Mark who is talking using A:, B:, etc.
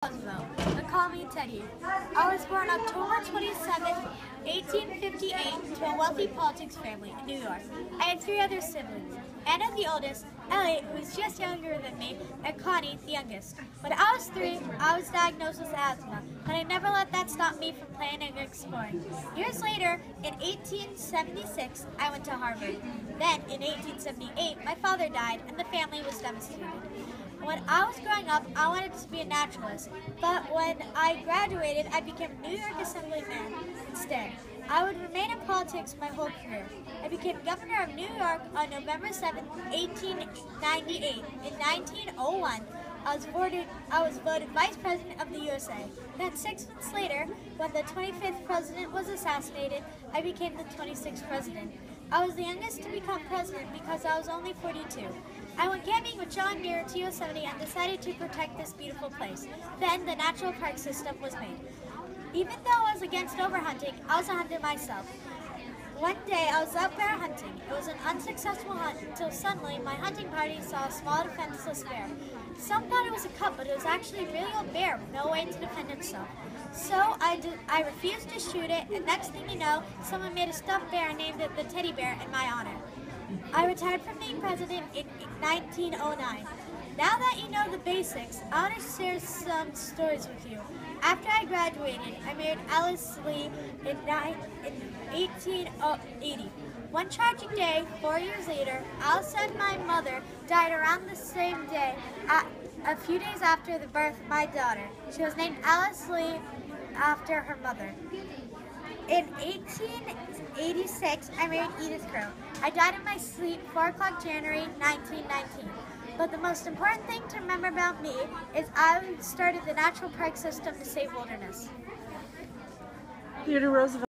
A: Roosevelt, but call me Teddy. I was born October 27, 1858, to a wealthy politics family in New York. I had three other siblings: Anna, the oldest; Elliot, who was just younger than me; and Connie, the youngest. When I was 3, I was diagnosed with asthma, but I never let that stop me from playing and exploring. Years later, in 1876, I went to Harvard. Then, in 1878, my father died, and the family was devastated. When I was growing up, I wanted to be a naturalist, but when I graduated, I became a New York Assemblyman instead. I would remain in politics my whole career. I became governor of New York on November 7, 1898. In 1901, I was voted Vice President of the USA. Then 6 months later, when the 25th president was assassinated, I became the 26th president. I was the youngest to become president because I was only 42. I went camping with John Muir to Yosemite and decided to protect this beautiful place. Then the natural park system was made. Even though I was against overhunting, I was a hunter myself. One day I was out bear hunting. It was an unsuccessful hunt until suddenly my hunting party saw a small defenseless bear. Some thought it was a cub, but it was actually a really old bear with no way to defend itself. So I refused to shoot it, and next thing you know, someone made a stuffed bear and named it the Teddy Bear in my honor. I retired from being president in 1909. Now that you know the basics, I want to share some stories with you. After I graduated, I married Alice Lee in 1880. One tragic day, 4 years later, Alice and my mother died around the same day, a few days after the birth of my daughter. She was named Alice Lee after her mother. In 1886, I married Edith Crow. I died in my sleep 4 o'clock January 1919. But the most important thing to remember about me is I started the natural park system to save wilderness.
B: Theodore Roosevelt.